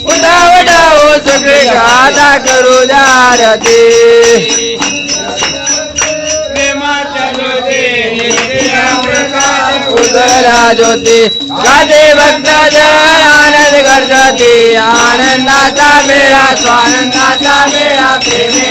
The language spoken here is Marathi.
उदावडाओ सगळे गाथा करू दारती उदरा ज्योती गाते भक्तजन आनंद करती आनंदाचा मेळा स्वानंदाचा मेळा प्रेमे